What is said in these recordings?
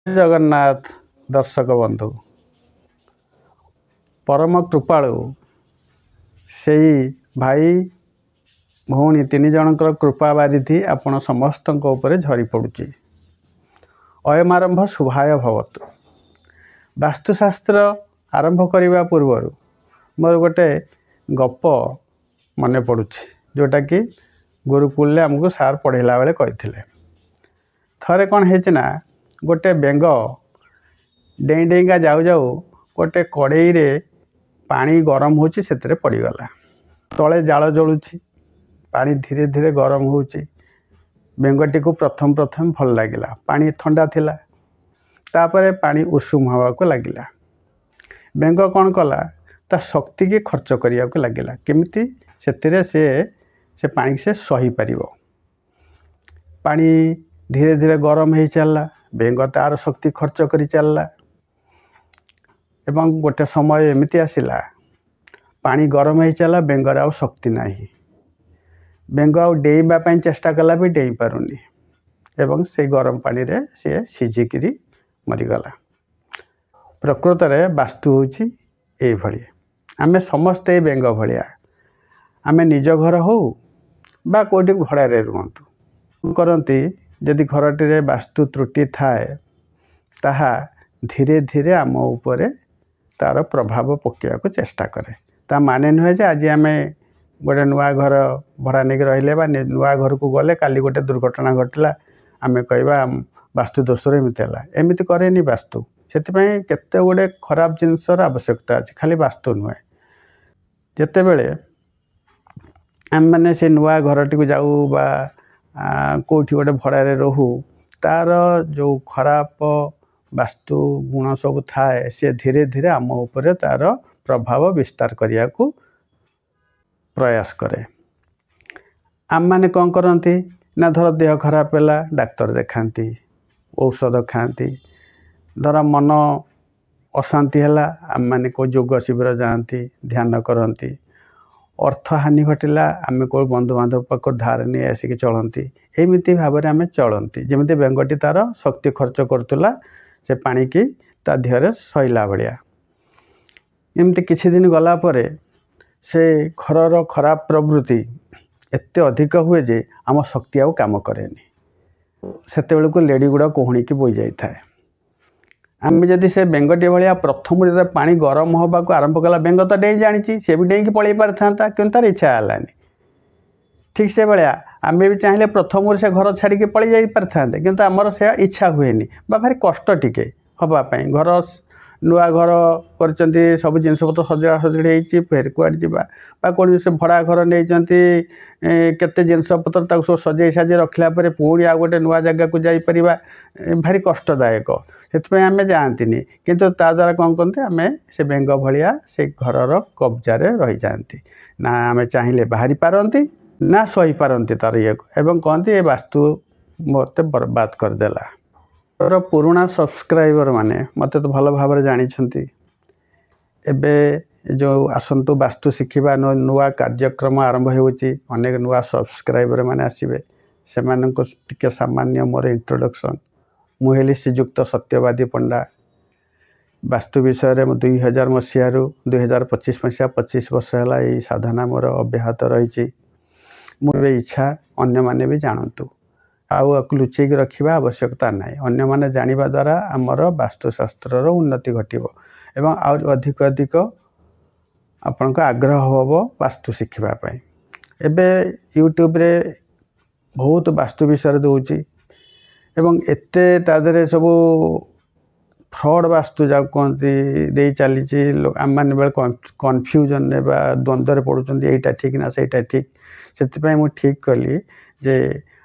जगन्नाथ दर्शक बंधु परम कृपालु से भाई भौणी तीन जनकर कृपा बारिधि आपण समस्त झरी पड़ुची। अयमारंभ शुभाय भवतु। वास्तुशास्त्र आरंभ करने पूर्व मोर गोटे गप मन पड़ुची जोटा कि गुरुकुल आमको सार पढ़ेला बेले कही थरे कौन है गोटे बेंग डेई डेईका जाऊ जाऊ गोटे कड़ई रे पानी गरम होची से पड़गला। तले जाल जलुची पानी धीरे धीरे गरम होची। बेंगटी को प्रथम प्रथम भल लगिला। पानी ठंडा थिला तापरे पानी उषुम हवा को लगिला। बेंग कौन कला ता शक्ति की खर्च करिया को लगिला केमिति सेतिरे से पानी से सही पारिबो। पानी धीरे धीरे गरम हो चलला। बेंग तार शक्ति खर्च करी चलला एवं गोटे समय एमती आसिला पानी गरम हो चला बेंगर आउ शक्ति नाही। बेंग आउ डेइबा पई चेष्टा कला भी डेई पारुनी एवं से गरम पानी रे से सिझिकिरी मरीगला। प्रकृत रे वास्तु होची ए भली। आमे समस्ते बेंग भलिया आमे निज घर हो बा कोटी भड़ा रे रुहंतु करंती यदि घरटी रे वास्तु त्रुटि थाए ताहा धीरे धीरे आम उपरे तार प्रभाव पकेया को चेष्टा करे। ता माने नुहे जे आज आमे गोटे नुआ घर भड़ा नहीं रहिले बा नुआ घर को गले काली गोटे दुर्घटना घटला आमे कहबा वास्तु दोषर एमती है एमती करेनी वास्तु। से केते गोटे खराब जिनसर आवश्यकता अच्छे खाली वास्तु नुहे। जिते बेले आम मैंने से नुआ घरटी को जाऊ बा कोठी गोटे भड़ा रे रहू तार जो खराब वास्तु गुण सब थाए से धीरे धीरे आम उपरे तार प्रभाव विस्तार करिया को प्रयास करे। आम माने कौन करती ना धर देह खराब है डाक्तर देखाती औषध खाती। धर मन अशांति है आम माने को योग शिविर जाती ध्यान करती। अर्थ हानि घटिला आम को बंधु बांधव पाक धार नहीं आसिक चलती। एमती भाव में आम चलती जमी बेंगटी तार शक्ति खर्च करुला से पानी की ता देहरे सैला भाया। एमती किछि दिन गला परे से घरर खराब प्रवृत्ति एते अधिक हुए जे आम शक्ति आउ काम करेनी। सेते बेले को लेडी गुड़ा कोहणी की बोई जाई थाए। आम जदि से बेंगटी भाया प्रथम जब पानी गरम होगा को आरंभ कला बेंग तो डेई जानी सी भी डेई पलि पारि था क्यों तार इच्छा है। ठीक से भाया आम भी चाहिए प्रथम से घर छाड़ी पलि जा पारि किंतु आमर से इच्छा हुए भारी कष्ट टिके हाँपाई। घर नुआ घर कर सब जिनस पत्र सजा सजड़ी फेर कुआड़ जा कौन से भड़ा घर नहीं केते जिनस पत्र सब सजे साजे रखला पुणी आ गोटे नुआ जगह को जापर भारी कष्टदायक से आम जाती किंतु ता द्वारा कौन करते आम से बेंग भाया से घर कब्जार रही जाती ना आम चाहिए बाहरी पारती ना सही पारती तार ये एवं कहते ये वास्तु मत बर्बाद करदेला। और पुराना सब्सक्राइबर माने मत तो भल भाव जानी एबे जो आसतु वास्तु शिखा नुआ कार्यक्रम आरंभ होनेक नुआ सब्सक्राइबर माने आसबे से टिके सामान्य मोर इंट्रोडक्शन। मुहेली श्रीजुक्त सत्यवादी पंडा वास्तु विषय में 2000 मसीह 2025 मसीहा 25 वर्ष है यही साधना मोर अब्याहत रही। मोर इच्छा अन्य माने भी जानतु आउ लुचेक रखा आवश्यकता ना। अन्य माने जानिबा द्वारा आमर वास्तुशास्त्र उन्नति घटिबो एवं आउ अधिक अधिक आपण आग्रह हम वास्तु शिखापी। एबे यूट्यूब रे बहुत वास्तु विषय दूची एवं एते तादरे सबू फ्रॉड वास्तु जा कहती दे चली आम मान बेले कन्फ्यूजन ने द्वंद्व पड़ुं यहीटा ठीक ना सहीटा ठीक। से मुझे ठीक कली जे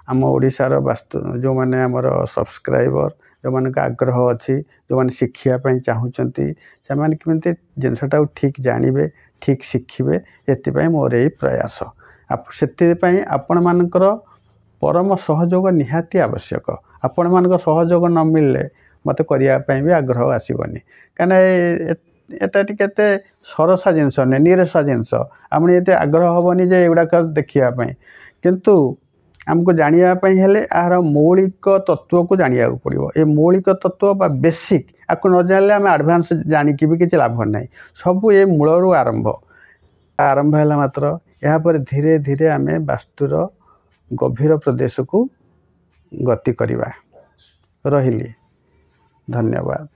आम ओडिशार वास्तु जो मैंने आमर सब्सक्राइबर जो मान आग्रह अच्छी जो मैंने शिखापी चाहूँगी से केमी जिनसटा ठीक जानवे ठीक शिखे ये मोर यही प्रयास। से आपण मानकर परम सहयोग निहाती आवश्यक। आपण मान सहयोग न मिलले मत करने भी आग्रह आसबनी कहीं एटा टे सरसा जिनस नुहे निरसा जिनस आम ये आग्रह हेनी जे एगुड़ाक देखापी किंतु आमको जानापी हेले यार मौलिक तत्व को जाना पड़ो। ये मौलिक तत्व बा बेसिक आपको न जानले आम आडभान्स जानिकी भी किसी लाभ ना। सबू ये मूलर आरंभ है मात्र यापर धीरे धीरे आम वास्तुर गभीर प्रदेश को गति करवा। रही धन्यवाद।